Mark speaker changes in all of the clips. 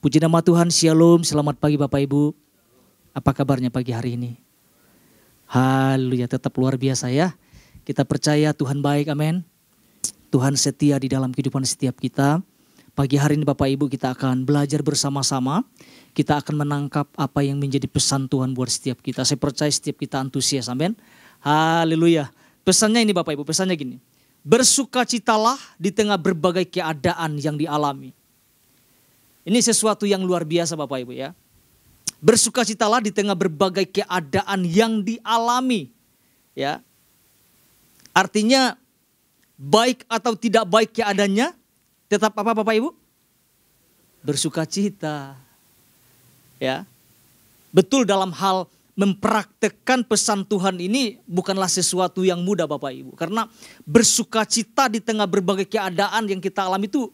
Speaker 1: Puji nama Tuhan, Shalom, selamat pagi Bapak Ibu. Apa kabarnya pagi hari ini? Haleluya, tetap luar biasa ya. Kita percaya Tuhan baik, amin. Tuhan setia di dalam kehidupan setiap kita. Pagi hari ini Bapak Ibu kita akan belajar bersama-sama. Kita akan menangkap apa yang menjadi pesan Tuhan buat setiap kita. Saya percaya setiap kita antusias, amin. Haleluya. Pesannya ini Bapak Ibu, pesannya gini. Bersukacitalah di tengah berbagai keadaan yang dialami. Ini sesuatu yang luar biasa Bapak Ibu ya. Bersukacitalah di tengah berbagai keadaan yang dialami. Ya. Artinya baik atau tidak baik keadaannya, tetap apa Bapak Ibu? Bersukacita. Ya. Betul, dalam hal mempraktekkan pesan Tuhan ini bukanlah sesuatu yang mudah Bapak Ibu. Karena bersukacita di tengah berbagai keadaan yang kita alami itu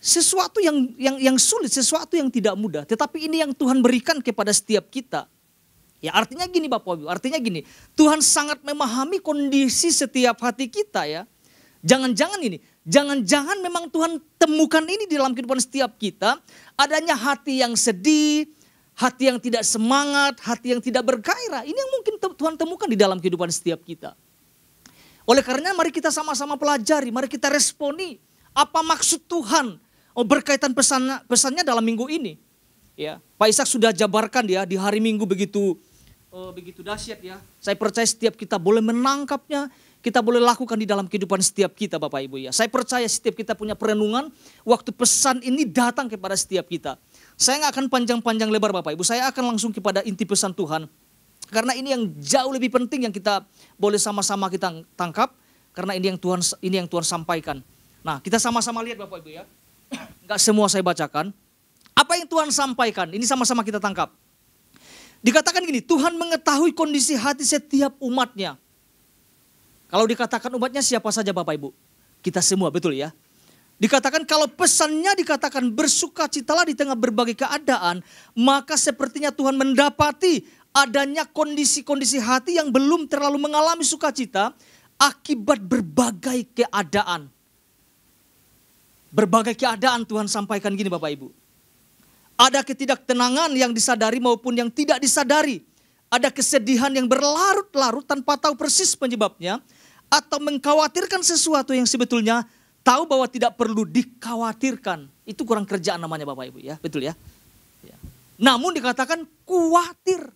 Speaker 1: sesuatu yang sulit, sesuatu yang tidak mudah. Tetapi ini yang Tuhan berikan kepada setiap kita. Ya artinya gini Bapak Ibu, artinya gini. Tuhan sangat memahami kondisi setiap hati kita ya. Jangan-jangan memang Tuhan temukan ini di dalam kehidupan setiap kita. Adanya hati yang sedih, hati yang tidak semangat, hati yang tidak bergairah. Ini yang mungkin Tuhan temukan di dalam kehidupan setiap kita. Oleh karena mari kita sama-sama pelajari, mari kita responi. Apa maksud Tuhan berkaitan pesannya dalam minggu ini. Ya, Pak Ishak sudah jabarkan ya di hari Minggu begitu dahsyat ya. Saya percaya setiap kita boleh menangkapnya, kita boleh lakukan di dalam kehidupan setiap kita Bapak Ibu ya. Saya percaya setiap kita punya perenungan waktu pesan ini datang kepada setiap kita. Saya nggak akan panjang-panjang lebar Bapak Ibu, saya akan langsung kepada inti pesan Tuhan. Karena ini yang jauh lebih penting yang kita boleh sama-sama kita tangkap, karena ini yang Tuhan sampaikan. Nah, kita sama-sama lihat Bapak Ibu ya. Enggak semua saya bacakan. Apa yang Tuhan sampaikan, ini sama-sama kita tangkap. Dikatakan gini, Tuhan mengetahui kondisi hati setiap umatnya. Kalau dikatakan umatnya siapa saja Bapak Ibu? Kita semua, betul ya. Dikatakan kalau pesannya dikatakan bersukacitalah di tengah berbagai keadaan, maka sepertinya Tuhan mendapati adanya kondisi-kondisi hati yang belum terlalu mengalami sukacita akibat berbagai keadaan. Berbagai keadaan Tuhan sampaikan gini Bapak Ibu. Ada ketidaktenangan yang disadari maupun yang tidak disadari. Ada kesedihan yang berlarut-larut tanpa tahu persis penyebabnya. Atau mengkhawatirkan sesuatu yang sebetulnya tahu bahwa tidak perlu dikhawatirkan. Itu kurang kerjaan namanya Bapak Ibu ya. Betul ya. Namun dikatakan khawatir.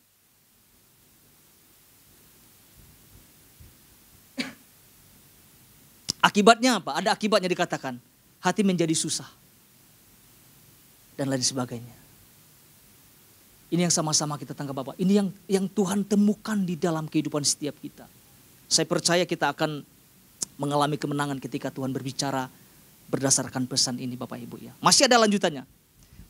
Speaker 1: Akibatnya apa? Ada akibatnya dikatakan. Hati menjadi susah. Dan lain sebagainya. Ini yang sama-sama kita tangkap Bapak. Ini yang Tuhan temukan di dalam kehidupan setiap kita. Saya percaya kita akan mengalami kemenangan ketika Tuhan berbicara berdasarkan pesan ini Bapak Ibu ya. Masih ada lanjutannya.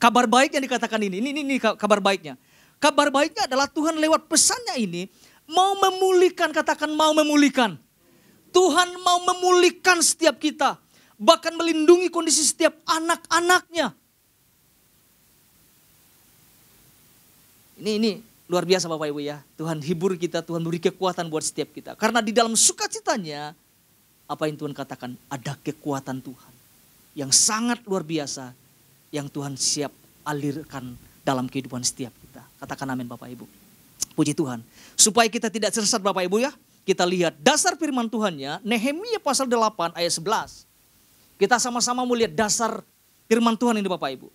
Speaker 1: Kabar baik yang dikatakan ini kabar baiknya. Kabar baiknya adalah Tuhan lewat pesannya ini mau memulihkan, katakan mau memulihkan. Tuhan mau memulihkan setiap kita. Bahkan melindungi kondisi setiap anak-anaknya. Ini luar biasa Bapak Ibu ya. Tuhan hibur kita, Tuhan beri kekuatan buat setiap kita. Karena di dalam sukacitanya, apa yang Tuhan katakan, ada kekuatan Tuhan. Yang sangat luar biasa, yang Tuhan siap alirkan dalam kehidupan setiap kita. Katakan amin Bapak Ibu. Puji Tuhan. Supaya kita tidak tersesat Bapak Ibu ya. Kita lihat dasar firman Tuhannya, Nehemia pasal 8 ayat 11. Kita sama-sama melihat dasar firman Tuhan ini Bapak Ibu.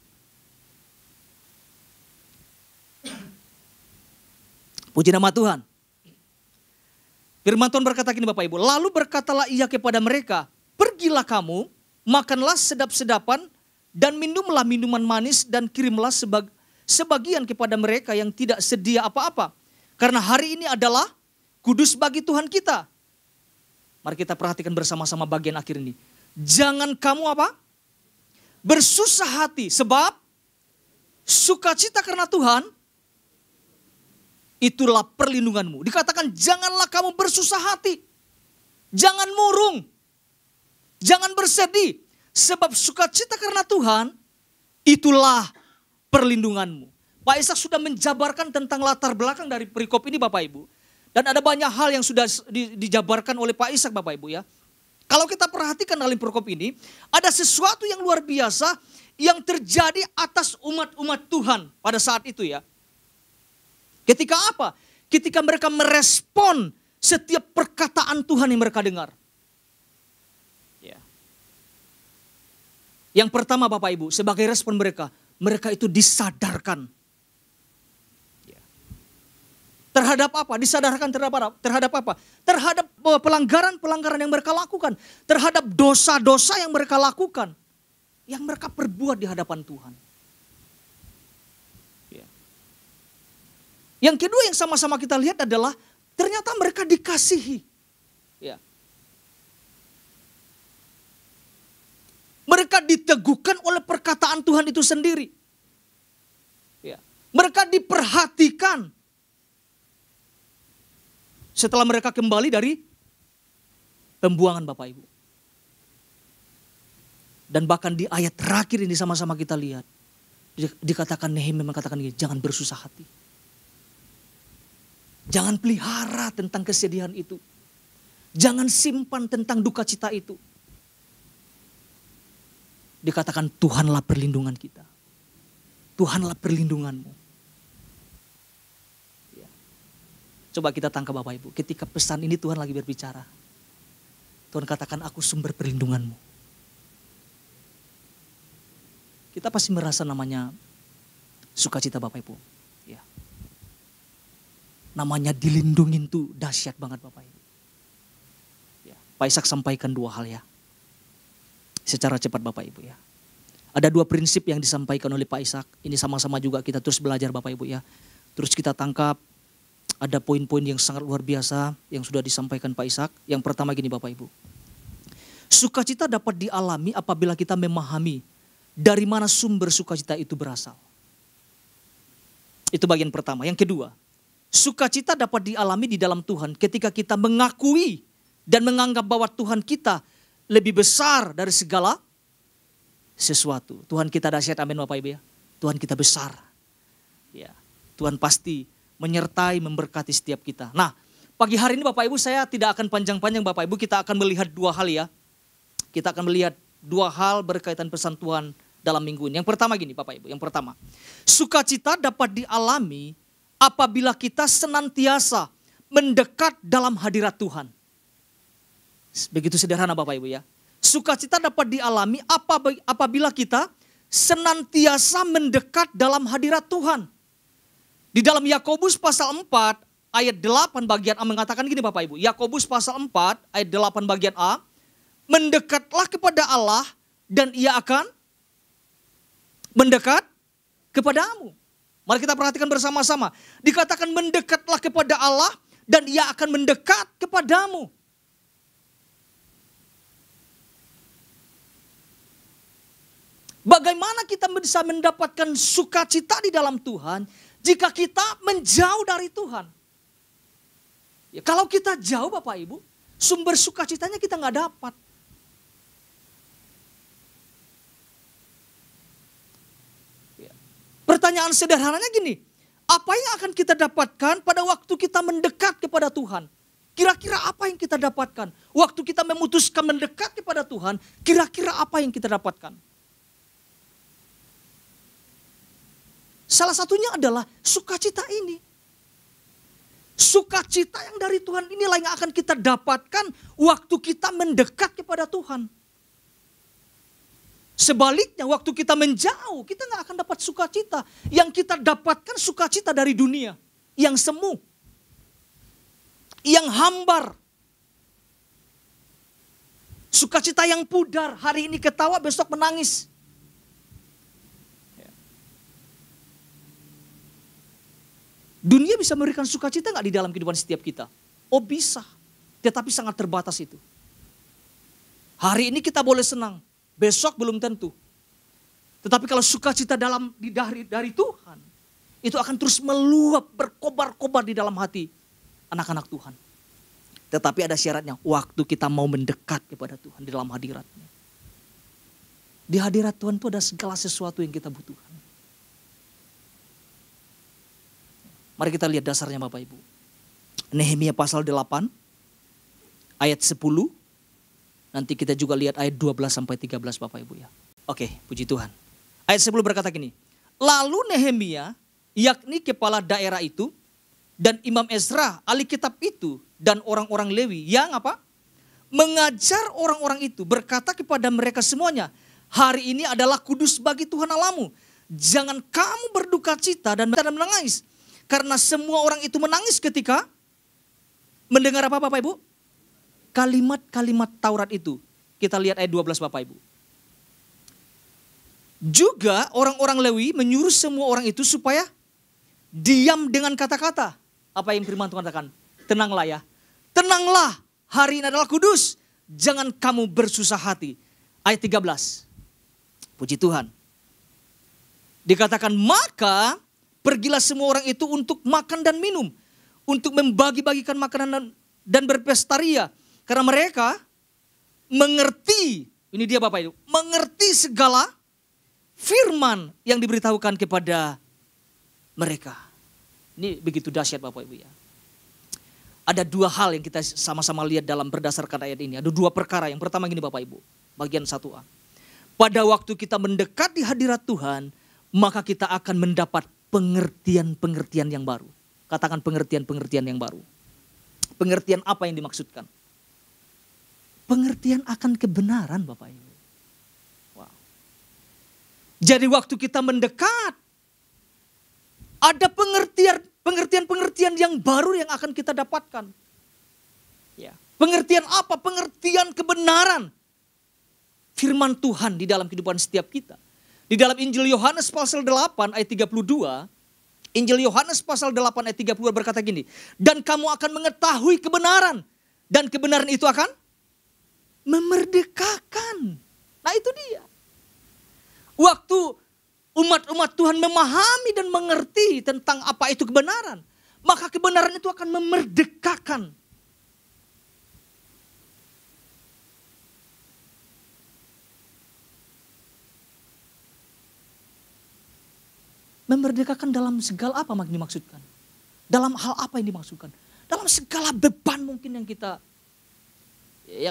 Speaker 1: Puji nama Tuhan. Firman Tuhan berkata gini Bapak Ibu. Lalu berkatalah ia kepada mereka. Pergilah kamu, makanlah sedap-sedapan dan minumlah minuman manis dan kirimlah sebagian kepada mereka yang tidak sedia apa-apa. Karena hari ini adalah kudus bagi Tuhan kita. Mari kita perhatikan bersama-sama bagian akhir ini. Jangan kamu apa? Bersusah hati sebab sukacita karena Tuhan itulah perlindunganmu. Dikatakan janganlah kamu bersusah hati. Jangan murung. Jangan bersedih. Sebab sukacita karena Tuhan itulah perlindunganmu. Pak Ishak sudah menjabarkan tentang latar belakang dari perikop ini Bapak Ibu. Dan ada banyak hal yang sudah dijabarkan oleh Pak Ishak Bapak Ibu ya. Kalau kita perhatikan dalam perkop ini, ada sesuatu yang luar biasa yang terjadi atas umat-umat Tuhan pada saat itu ya. Ketika apa? Ketika mereka merespon setiap perkataan Tuhan yang mereka dengar. Ya. Yang pertama Bapak Ibu, sebagai respon mereka itu disadarkan. Ya. Terhadap apa? Disadarkan terhadap apa? Terhadap pelanggaran-pelanggaran yang mereka lakukan. Terhadap dosa-dosa yang mereka lakukan. Yang mereka perbuat di hadapan Tuhan. Ya. Yang kedua yang sama-sama kita lihat adalah ternyata mereka dikasihi. Ya. Mereka diteguhkan oleh perkataan Tuhan itu sendiri. Ya. Mereka diperhatikan. Setelah mereka kembali dari pembuangan Bapak Ibu. Dan bahkan di ayat terakhir ini sama-sama kita lihat. Dikatakan Nehemia mengatakan gini, jangan bersusah hati. Jangan pelihara tentang kesedihan itu. Jangan simpan tentang duka cita itu. Dikatakan Tuhanlah perlindungan kita. Tuhanlah perlindunganmu. Ya. Coba kita tangkap Bapak Ibu. Ketika pesan ini Tuhan lagi berbicara. Tuhan katakan aku sumber perlindunganmu. Kita pasti merasa namanya sukacita Bapak Ibu. Ya. Namanya dilindungin tuh dahsyat banget Bapak Ibu. Ya. Pak Ishak sampaikan 2 hal ya. Secara cepat Bapak Ibu ya. Ada 2 prinsip yang disampaikan oleh Pak Ishak. Ini sama-sama juga kita terus belajar Bapak Ibu ya. Terus kita tangkap ada poin-poin yang sangat luar biasa yang sudah disampaikan Pak Ishak. Yang pertama gini Bapak Ibu. Sukacita dapat dialami apabila kita memahami dari mana sumber sukacita itu berasal. Itu bagian pertama. Yang kedua, sukacita dapat dialami di dalam Tuhan ketika kita mengakui dan menganggap bahwa Tuhan kita lebih besar dari segala sesuatu. Tuhan kita dahsyat, amin Bapak Ibu ya. Tuhan kita besar. Ya, Tuhan pasti menyertai, memberkati setiap kita. Nah, pagi hari ini Bapak Ibu saya tidak akan panjang-panjang Bapak Ibu. Kita akan melihat 2 hal ya. Kita akan melihat 2 hal berkaitan pesan Tuhan dalam minggu ini. Yang pertama gini Bapak Ibu, yang pertama. Sukacita dapat dialami apabila kita senantiasa mendekat dalam hadirat Tuhan. Begitu sederhana Bapak Ibu ya. Sukacita dapat dialami apabila kita senantiasa mendekat dalam hadirat Tuhan. Di dalam Yakobus pasal 4 ayat 8 bagian A mengatakan gini Bapak Ibu. Yakobus pasal 4 ayat 8 bagian A. Mendekatlah kepada Allah dan ia akan mendekat kepadamu. Mari kita perhatikan bersama-sama. Dikatakan mendekatlah kepada Allah dan ia akan mendekat kepadamu. Bagaimana kita bisa mendapatkan sukacita di dalam Tuhan jika kita menjauh dari Tuhan? Ya, kalau kita jauh Bapak Ibu, sumber sukacitanya kita nggak dapat. Ya. Pertanyaan sederhananya gini, apa yang akan kita dapatkan pada waktu kita mendekat kepada Tuhan? Kira-kira apa yang kita dapatkan? Waktu kita memutuskan mendekat kepada Tuhan, kira-kira apa yang kita dapatkan? Salah satunya adalah sukacita ini. Sukacita yang dari Tuhan inilah yang akan kita dapatkan waktu kita mendekat kepada Tuhan. Sebaliknya waktu kita menjauh, kita gak akan dapat sukacita. Yang kita dapatkan sukacita dari dunia. Yang semu. Yang hambar. Sukacita yang pudar. Hari ini ketawa, besok menangis. Dunia bisa memberikan sukacita gak di dalam kehidupan setiap kita? Oh bisa, tetapi sangat terbatas itu. Hari ini kita boleh senang, besok belum tentu. Tetapi kalau sukacita dari Tuhan, itu akan terus meluap, berkobar-kobar di dalam hati anak-anak Tuhan. Tetapi ada syaratnya, waktu kita mau mendekat kepada Tuhan di dalam hadiratnya. Di hadirat Tuhan itu ada segala sesuatu yang kita butuhkan. Mari kita lihat dasarnya Bapak Ibu. Nehemia pasal 8 ayat 10 Nanti kita juga lihat ayat 12 sampai 13 Bapak Ibu ya. Oke, puji Tuhan. Ayat 10 berkata gini. Lalu Nehemia, yakni kepala daerah itu, dan Imam Ezra, ahli kitab itu, dan orang-orang Lewi yang apa? Mengajar orang-orang itu, berkata kepada mereka semuanya, hari ini adalah kudus bagi Tuhan Allahmu. Jangan kamu berduka cita dan menangis. Karena semua orang itu menangis ketika mendengar apa Bapak Ibu? Kalimat-kalimat Taurat itu. Kita lihat ayat 12 Bapak Ibu. Juga orang-orang Lewi menyuruh semua orang itu supaya diam dengan kata-kata. Apa yang firman Tuhan katakan? Tenanglah ya. Tenanglah, hari ini adalah kudus. Jangan kamu bersusah hati. Ayat 13. Puji Tuhan. Dikatakan, maka pergilah semua orang itu untuk makan dan minum. Untuk membagi-bagikan makanan dan berpestaria. Karena mereka mengerti, ini dia Bapak Ibu, mengerti segala firman yang diberitahukan kepada mereka. Ini begitu dahsyat Bapak Ibu ya. Ada dua hal yang kita sama-sama lihat dalam berdasarkan ayat ini. Ada dua perkara. Yang pertama gini Bapak Ibu, bagian 1a. Pada waktu kita mendekati hadirat Tuhan, maka kita akan mendapat pengertian-pengertian yang baru. Katakan pengertian-pengertian yang baru. Pengertian apa yang dimaksudkan? Pengertian akan kebenaran Bapak Ibu. Wow. Jadi waktu kita mendekat, ada pengertian-pengertian yang baru yang akan kita dapatkan. Ya. Pengertian apa? Pengertian kebenaran firman Tuhan di dalam kehidupan setiap kita. Di dalam Injil Yohanes pasal 8 ayat 32, Injil Yohanes pasal 8 ayat 32 berkata gini, dan kamu akan mengetahui kebenaran, dan kebenaran itu akan memerdekakan. Nah itu dia. Waktu umat-umat Tuhan memahami dan mengerti tentang apa itu kebenaran, maka kebenaran itu akan memerdekakan. Memerdekakan dalam segala apa yang dimaksudkan? Dalam hal apa yang dimaksudkan? Dalam segala beban mungkin yang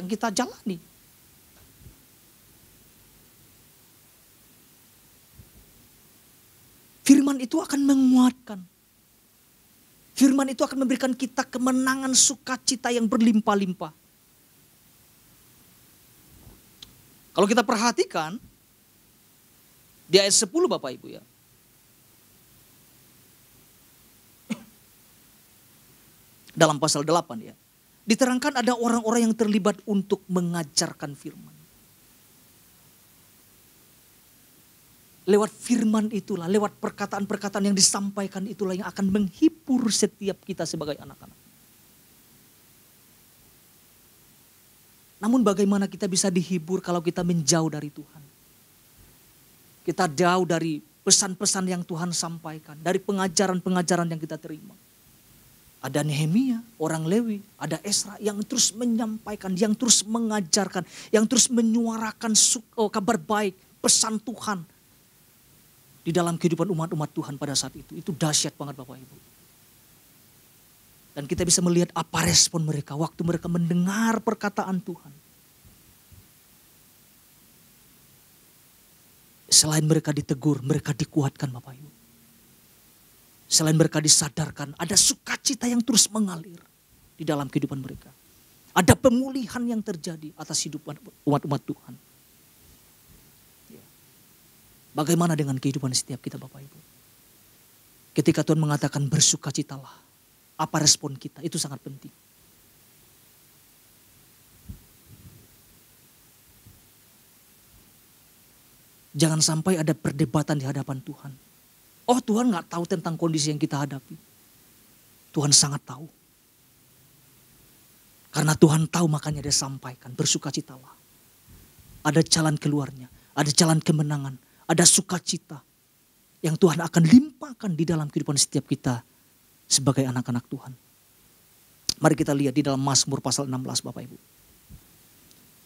Speaker 1: kita jalani. Firman itu akan menguatkan. Firman itu akan memberikan kita kemenangan sukacita yang berlimpah-limpah. Kalau kita perhatikan di ayat 10 Bapak Ibu ya. Dalam pasal 8 ya. Diterangkan ada orang-orang yang terlibat untuk mengajarkan firman. Lewat firman itulah, lewat perkataan-perkataan yang disampaikan itulah yang akan menghibur setiap kita sebagai anak-anak. Namun bagaimana kita bisa dihibur kalau kita menjauh dari Tuhan? Kita jauh dari pesan-pesan yang Tuhan sampaikan, dari pengajaran-pengajaran yang kita terima. Ada Nehemia, orang Lewi, ada Ezra yang terus menyampaikan, yang terus mengajarkan, yang terus menyuarakan kabar baik, pesan Tuhan. Di dalam kehidupan umat-umat Tuhan pada saat itu. Itu dahsyat banget Bapak Ibu. Dan kita bisa melihat apa respon mereka waktu mereka mendengar perkataan Tuhan. Selain mereka ditegur, mereka dikuatkan Bapak Ibu. Selain mereka disadarkan, ada sukacita yang terus mengalir di dalam kehidupan mereka. Ada pemulihan yang terjadi atas hidup umat-umat Tuhan. Bagaimana dengan kehidupan setiap kita Bapak Ibu? Ketika Tuhan mengatakan bersukacitalah, apa respon kita? Itu sangat penting. Jangan sampai ada perdebatan di hadapan Tuhan. Oh Tuhan gak tahu tentang kondisi yang kita hadapi. Tuhan sangat tahu. Karena Tuhan tahu makanya dia sampaikan bersukacitalah. Ada jalan keluarnya, ada jalan kemenangan, ada sukacita yang Tuhan akan limpahkan di dalam kehidupan setiap kita sebagai anak-anak Tuhan. Mari kita lihat di dalam Mazmur pasal 16 Bapak Ibu.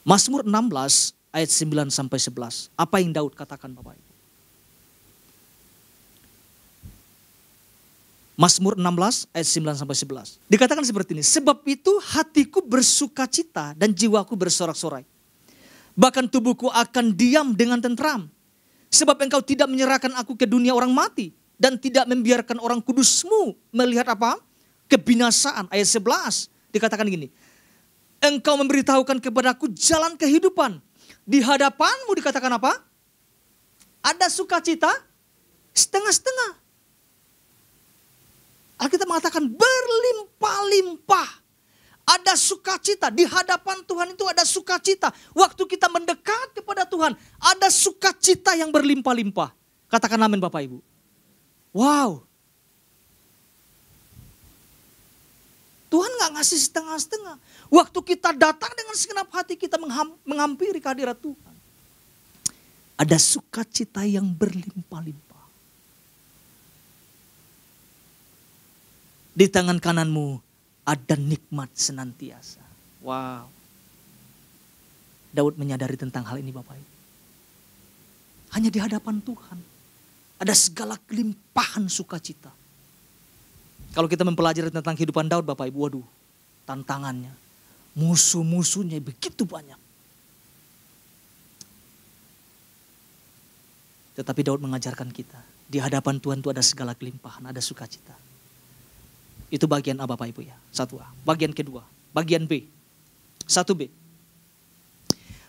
Speaker 1: Mazmur 16 ayat 9 sampai 11. Apa yang Daud katakan Bapak Ibu? Mazmur 16 ayat 9 sampai 11. Dikatakan seperti ini. Sebab itu hatiku bersukacita dan jiwaku bersorak-sorai. Bahkan tubuhku akan diam dengan tentram. Sebab engkau tidak menyerahkan aku ke dunia orang mati. Dan tidak membiarkan orang kudusmu melihat apa? Kebinasaan. Ayat 11 dikatakan gini. Engkau memberitahukan kepadaku jalan kehidupan. Di hadapanmu dikatakan apa? Ada sukacita setengah-setengah. Alkitab mengatakan berlimpah-limpah. Ada sukacita. Di hadapan Tuhan itu ada sukacita. Waktu kita mendekat kepada Tuhan, ada sukacita yang berlimpah-limpah. Katakan amin Bapak Ibu. Wow. Tuhan gak ngasih setengah-setengah. Waktu kita datang dengan segenap hati, kita menghampiri kehadirat Tuhan. Ada sukacita yang berlimpah-limpah. Di tangan kananmu ada nikmat senantiasa. Wow. Daud menyadari tentang hal ini Bapak Ibu. Hanya di hadapan Tuhan ada segala kelimpahan sukacita. Kalau kita mempelajari tentang kehidupan Daud Bapak Ibu, waduh, tantangannya, musuh-musuhnya begitu banyak. Tetapi Daud mengajarkan kita, di hadapan Tuhan itu ada segala kelimpahan, ada sukacita. Itu bagian A Bapak Ibu ya, 1A. Bagian kedua, bagian B, 1B.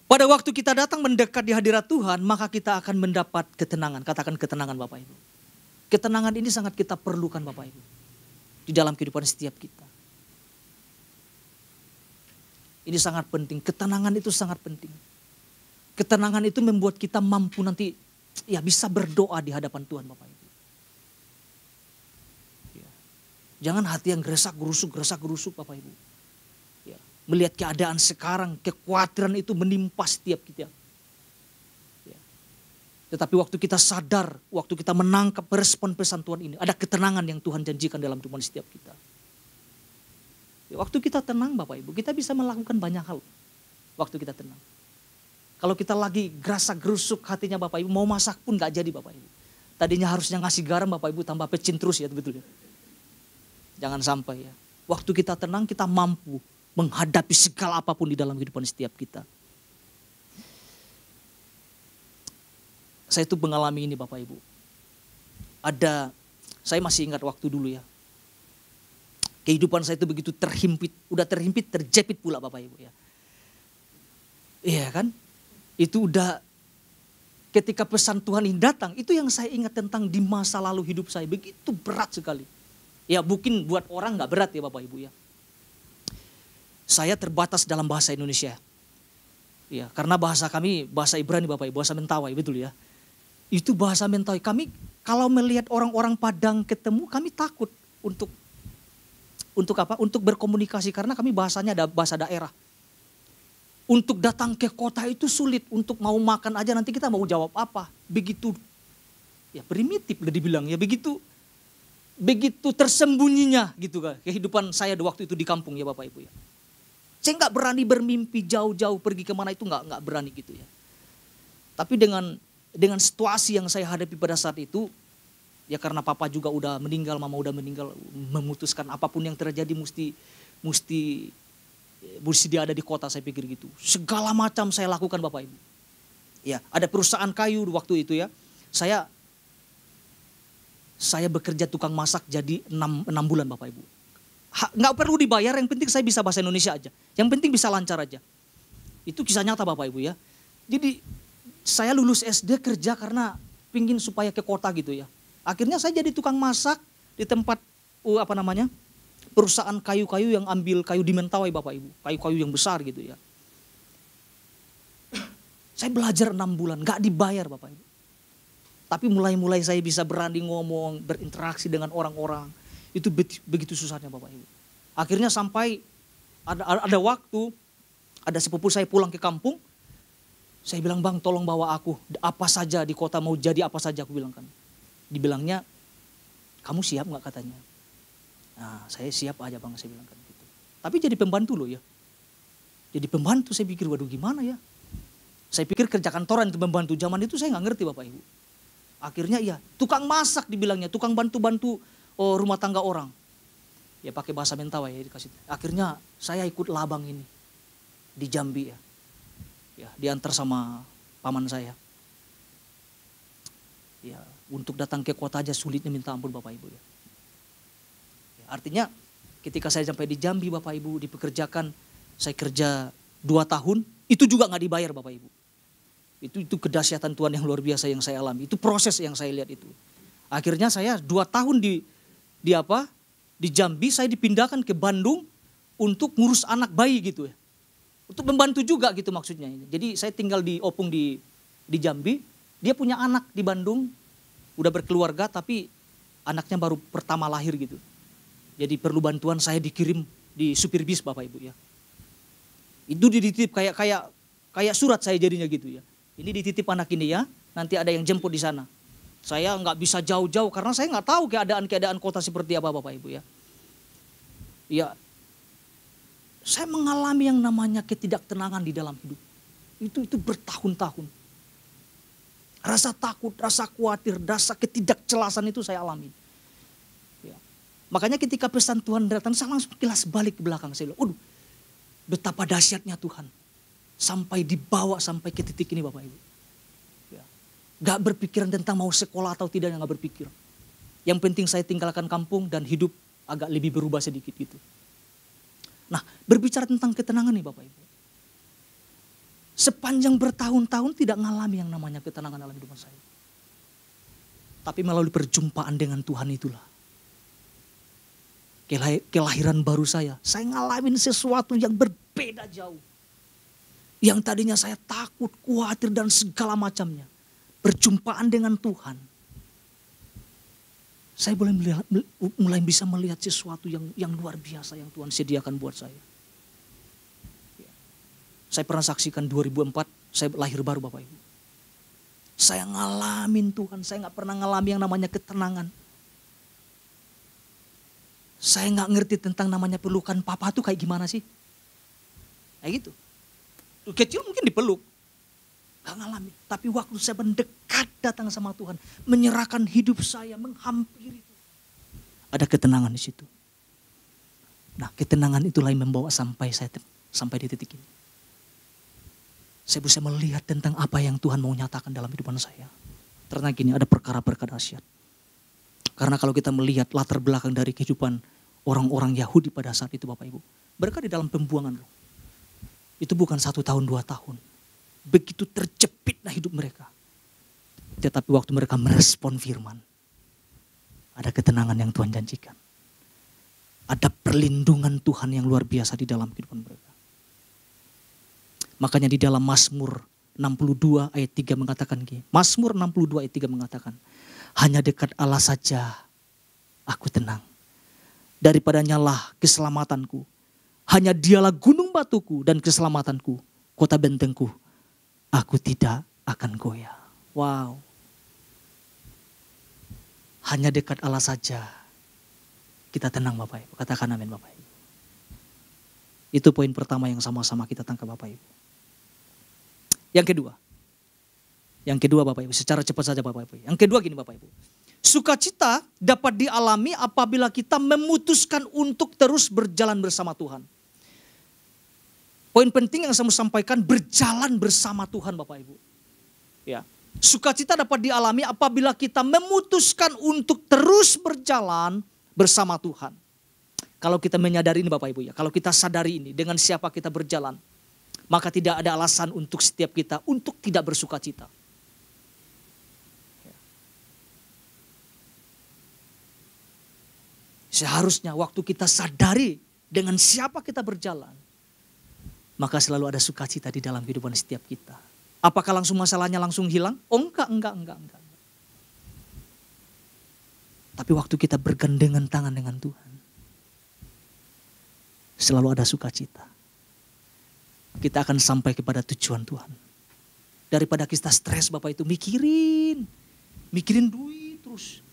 Speaker 1: Pada waktu kita datang mendekat di hadirat Tuhan, maka kita akan mendapat ketenangan. Katakan ketenangan Bapak Ibu. Ketenangan ini sangat kita perlukan Bapak Ibu. Di dalam kehidupan setiap kita. Ini sangat penting, ketenangan itu sangat penting. Ketenangan itu membuat kita mampu nanti ya bisa berdoa di hadapan Tuhan Bapak Ibu. Ya. Jangan hati yang geresak-gerusuk Bapak Ibu. Ya. Melihat keadaan sekarang, kekhawatiran itu menimpa setiap kita. Ya. Tetapi waktu kita sadar, waktu kita menangkap respon pesan Tuhan ini, ada ketenangan yang Tuhan janjikan dalam kehidupan setiap kita. Ya, waktu kita tenang Bapak Ibu, kita bisa melakukan banyak hal. Waktu kita tenang. Kalau kita lagi gerasak-gerusuk hatinya Bapak Ibu, mau masak pun gak jadi Bapak Ibu. Tadinya harusnya ngasih garam Bapak Ibu, tambah pecin terus ya, betul ya. Jangan sampai ya. Waktu kita tenang, kita mampu menghadapi segala apapun di dalam kehidupan setiap kita. Saya itu mengalami ini Bapak Ibu. Saya masih ingat waktu dulu ya. Kehidupan saya itu begitu terhimpit, udah terhimpit, terjepit pula Bapak Ibu ya. Iya kan? Itu udah ketika pesan Tuhan ini datang, itu yang saya ingat tentang di masa lalu hidup saya. Begitu berat sekali. Ya mungkin buat orang gak berat ya Bapak Ibu ya. Saya terbatas dalam bahasa Indonesia. Ya, karena bahasa kami, bahasa Ibrani Bapak Ibu, bahasa Mentawai, betul ya. Itu bahasa Mentawai. Kami kalau melihat orang-orang Padang ketemu, kami takut untuk apa? Untuk berkomunikasi karena kami bahasanya ada bahasa daerah. Untuk datang ke kota itu sulit, untuk mau makan aja nanti kita mau jawab apa. Begitu ya primitif udah dibilang ya, begitu tersembunyinya gitu kan. Kehidupan saya di waktu itu di kampung ya Bapak Ibu ya. Saya nggak berani bermimpi jauh-jauh pergi kemana itu nggak berani gitu ya. Tapi dengan situasi yang saya hadapi pada saat itu, ya karena papa juga udah meninggal, mama udah meninggal, memutuskan apapun yang terjadi mesti dia ada di kota, saya pikir gitu. Segala macam saya lakukan Bapak Ibu. Ya, ada perusahaan kayu waktu itu ya. Saya bekerja tukang masak jadi 6 bulan Bapak Ibu. Nggak perlu dibayar, yang penting saya bisa bahasa Indonesia aja. Yang penting bisa lancar aja. Itu kisah nyata Bapak Ibu ya. Jadi saya lulus SD kerja karena pingin supaya ke kota gitu ya. Akhirnya saya jadi tukang masak di tempat perusahaan kayu-kayu yang ambil kayu di Mentawai Bapak Ibu. Kayu-kayu yang besar gitu ya. Saya belajar 6 bulan, gak dibayar Bapak Ibu. Tapi mulai saya bisa berani ngomong, berinteraksi dengan orang-orang. Itu begitu susahnya Bapak Ibu. Akhirnya sampai ada waktu, ada sepupu saya pulang ke kampung. Saya bilang, Bang tolong bawa aku, apa saja di kota mau jadi apa saja aku bilang kan. Dibilangnya, kamu siap gak katanya? Nah saya siap aja Bang, saya bilang kan gitu. Tapi jadi pembantu loh ya. Jadi pembantu saya pikir waduh gimana ya. Saya pikir kerja kantoran itu pembantu, zaman itu saya gak ngerti Bapak Ibu. Akhirnya ya tukang masak dibilangnya, tukang bantu-bantu rumah tangga orang. Ya pakai bahasa Mentawai ya dikasih. Akhirnya saya ikut labang ini di Jambi ya. Ya, diantar sama paman saya. Ya, untuk datang ke kota aja sulitnya minta ampun Bapak Ibu ya. Ya, artinya ketika saya sampai di Jambi Bapak Ibu dipekerjakan, saya kerja 2 tahun, itu juga nggak dibayar Bapak Ibu. Itu kedahsyatan Tuhan yang luar biasa yang saya alami. Itu proses yang saya lihat itu. Akhirnya saya 2 tahun di Jambi, saya dipindahkan ke Bandung untuk ngurus anak bayi gitu ya. Untuk membantu juga gitu maksudnya. Jadi saya tinggal di Opung di Jambi, dia punya anak di Bandung, udah berkeluarga tapi anaknya baru pertama lahir gitu. Jadi perlu bantuan, saya dikirim di supir bis Bapak Ibu ya. Itu dititip kayak surat saya jadinya gitu ya. Ini dititip anak ini ya, nanti ada yang jemput di sana. Saya nggak bisa jauh-jauh karena saya nggak tahu keadaan kota seperti apa Bapak Ibu ya. Ya, saya mengalami yang namanya ketidaktenangan di dalam hidup. Itu bertahun-tahun. Rasa takut, rasa khawatir, rasa ketidakjelasan itu saya alami. Ya. Makanya ketika pesan Tuhan datang, saya langsung kilas balik ke belakang. Saya bilang, betapa dahsyatnya Tuhan. Sampai dibawa sampai ke titik ini Bapak Ibu. Ya. Gak berpikiran tentang mau sekolah atau tidak, gak berpikir. Yang penting saya tinggalkan kampung dan hidup agak lebih berubah sedikit gitu. Nah, berbicara tentang ketenangan nih Bapak Ibu. Sepanjang bertahun-tahun tidak ngalami yang namanya ketenangan dalam hidup saya. Tapi melalui perjumpaan dengan Tuhan itulah. Kelahiran baru saya ngalamin sesuatu yang berbeda jauh. Yang tadinya saya takut, khawatir dan segala macamnya. Perjumpaan dengan Tuhan. Saya mulai bisa melihat sesuatu yang luar biasa yang Tuhan sediakan buat saya. Saya pernah saksikan 2004, saya lahir baru Bapak Ibu. Saya ngalamin Tuhan, saya gak pernah ngalami yang namanya ketenangan. Saya gak ngerti tentang namanya pelukan papa tuh kayak gimana sih. Kayak gitu. Kecil mungkin dipeluk. Gak ngalami. Tapi waktu saya mendekat datang sama Tuhan. Menyerahkan hidup saya, menghampiri. Ada ketenangan di situ. Nah, ketenangan itulah yang membawa sampai di titik ini. Saya bisa melihat tentang apa yang Tuhan mau nyatakan dalam kehidupan saya. Karena gini, ada perkara-perkara dahsyat. Karena kalau kita melihat latar belakang dari kehidupan orang-orang Yahudi pada saat itu Bapak Ibu. Mereka di dalam pembuangan loh. Itu bukan 1 tahun, 2 tahun. Begitu terjepitnya hidup mereka. Tetapi waktu mereka merespon firman. Ada ketenangan yang Tuhan janjikan. Ada perlindungan Tuhan yang luar biasa di dalam kehidupan mereka. Makanya di dalam Mazmur 62 ayat 3 mengatakan gini. Mazmur 62 ayat 3 mengatakan. Hanya dekat Allah saja aku tenang. Daripadanya lah keselamatanku. Hanya dialah gunung batuku dan keselamatanku. Kota bentengku. Aku tidak akan goyah. Wow. Hanya dekat Allah saja kita tenang Bapak Ibu. Katakan amin Bapak Ibu. Itu poin pertama yang sama-sama kita tangkap Bapak Ibu. Yang kedua Bapak Ibu. Secara cepat saja Bapak Ibu. Yang kedua gini Bapak Ibu. Sukacita dapat dialami apabila kita memutuskan untuk terus berjalan bersama Tuhan. Poin penting yang saya mau sampaikan, berjalan bersama Tuhan Bapak Ibu. Ya. Sukacita dapat dialami apabila kita memutuskan untuk terus berjalan bersama Tuhan. Kalau kita menyadari ini Bapak Ibu ya, kalau kita sadari ini dengan siapa kita berjalan, maka tidak ada alasan untuk setiap kita untuk tidak bersukacita. Seharusnya waktu kita sadari dengan siapa kita berjalan, maka selalu ada sukacita di dalam kehidupan setiap kita. Apakah langsung masalahnya langsung hilang? Oh enggak. Tapi waktu kita bergandengan tangan dengan Tuhan, selalu ada sukacita. Kita akan sampai kepada tujuan Tuhan. Daripada kita stres Bapak itu mikirin duit terus.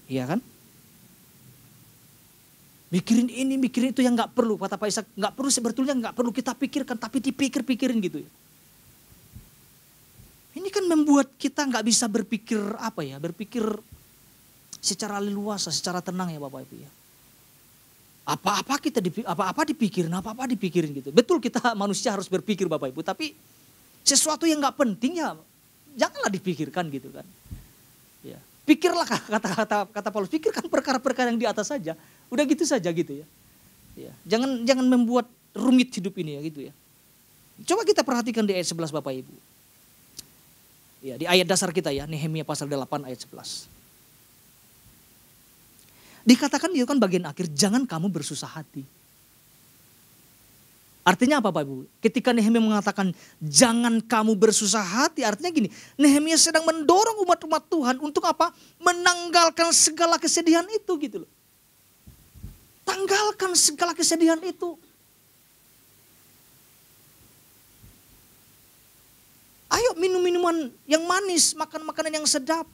Speaker 1: Iya kan? Mikirin ini, mikirin itu yang gak perlu. Kata Pak Ishak, gak perlu sebetulnya gak perlu kita pikirkan, tapi dipikir-pikirin gitu ya. Ini kan membuat kita gak bisa berpikir berpikir secara leluasa, secara tenang ya Bapak Ibu ya. Apa-apa dipikirin gitu. Betul kita manusia harus berpikir Bapak Ibu, tapi Sesuatu yang gak penting ya janganlah dipikirkan gitu kan. Ya. Pikirlah kata Paulus, pikirkan perkara-perkara yang di atas saja. Udah gitu saja gitu ya. Ya. Jangan membuat rumit hidup ini ya gitu ya. Coba kita perhatikan di ayat 11 Bapak Ibu. Ya, di ayat dasar kita ya, Nehemia pasal 8 ayat 11. Dikatakan itu kan bagian akhir, jangan kamu bersusah hati. Artinya apa Bapak Ibu? Ketika Nehemia mengatakan jangan kamu bersusah hati, artinya gini, Nehemia sedang mendorong umat-umat Tuhan untuk apa? Menanggalkan segala kesedihan itu gitu loh. Tanggalkan segala kesedihan itu. Ayo minum minuman yang manis, makan makanan yang sedap.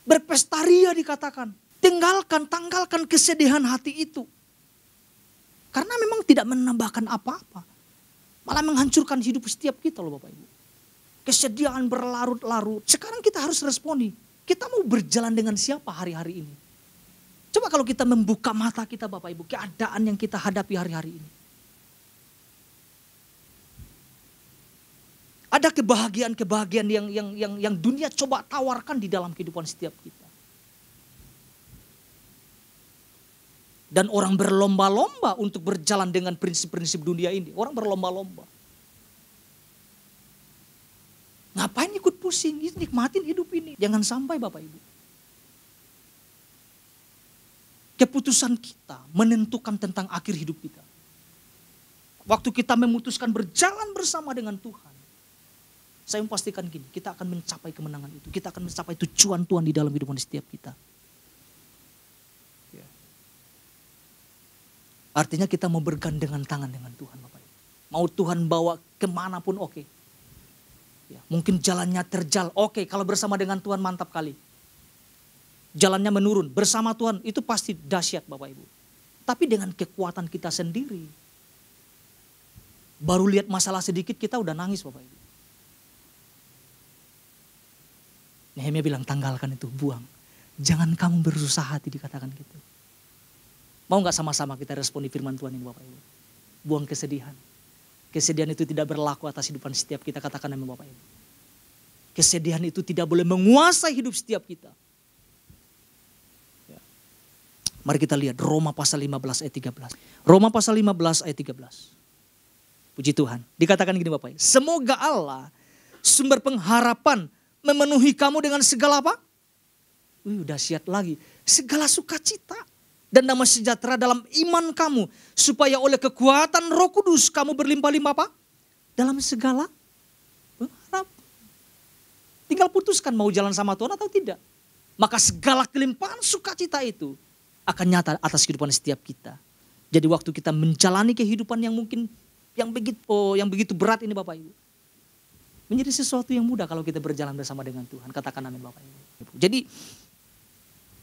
Speaker 1: Berpestaria dikatakan. Tanggalkan kesedihan hati itu. Karena memang tidak menambahkan apa-apa. Malah menghancurkan hidup setiap kita loh Bapak Ibu. Kesedihan berlarut-larut. Sekarang kita harus responi. Kita mau berjalan dengan siapa hari-hari ini? Coba kalau kita membuka mata kita Bapak Ibu. Keadaan yang kita hadapi hari-hari ini. Ada kebahagiaan-kebahagiaan yang dunia coba tawarkan di dalam kehidupan setiap kita. Dan orang berlomba-lomba untuk berjalan dengan prinsip-prinsip dunia ini. Orang berlomba-lomba. Ngapain ikut pusing? Nikmatin hidup ini. Jangan sampai Bapak Ibu. Keputusan kita menentukan tentang akhir hidup kita. Waktu kita memutuskan berjalan bersama dengan Tuhan. Saya memastikan gini, kita akan mencapai kemenangan itu. Kita akan mencapai tujuan Tuhan di dalam kehidupan setiap kita. Ya. Artinya kita mau bergandengan tangan dengan Tuhan Bapak Ibu. Mau Tuhan bawa kemanapun oke. Ya, mungkin jalannya terjal, oke. Kalau bersama dengan Tuhan mantap kali. Jalannya menurun, bersama Tuhan itu pasti dahsyat Bapak Ibu. Tapi dengan kekuatan kita sendiri. Baru lihat masalah sedikit kita udah nangis Bapak Ibu. Nehemia bilang tanggalkan itu, buang. Jangan kamu bersusah hati dikatakan gitu. Mau gak sama-sama kita responi firman Tuhan ini Bapak Ibu? Buang kesedihan. Kesedihan itu tidak berlaku atas hidupan setiap kita, katakan nama Bapak Ibu. Kesedihan itu tidak boleh menguasai hidup setiap kita. Ya. Mari kita lihat Roma pasal 15 ayat 13. Roma pasal 15 ayat 13. Puji Tuhan. Dikatakan gini Bapak Ibu. Semoga Allah sumber pengharapan memenuhi kamu dengan segala apa? Dahsyat lagi. Segala sukacita dan damai sejahtera dalam iman kamu. Supaya oleh kekuatan Roh Kudus kamu berlimpah-limpah apa? Dalam segala pengharapan. Tinggal putuskan mau jalan sama Tuhan atau tidak. Maka segala kelimpahan sukacita itu akan nyata atas kehidupan setiap kita. Jadi waktu kita menjalani kehidupan yang mungkin yang begitu berat ini Bapak Ibu. Menjadi sesuatu yang mudah kalau kita berjalan bersama dengan Tuhan. Katakan amin Bapak Ibu. Jadi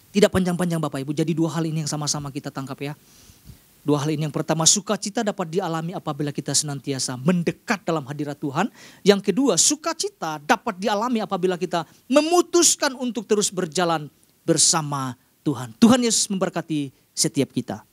Speaker 1: tidak panjang-panjang Bapak Ibu. Jadi dua hal ini yang sama-sama kita tangkap ya. Dua hal ini, yang pertama sukacita dapat dialami apabila kita senantiasa mendekat dalam hadirat Tuhan. Yang kedua sukacita dapat dialami apabila kita memutuskan untuk terus berjalan bersama Tuhan. Tuhan Yesus memberkati setiap kita.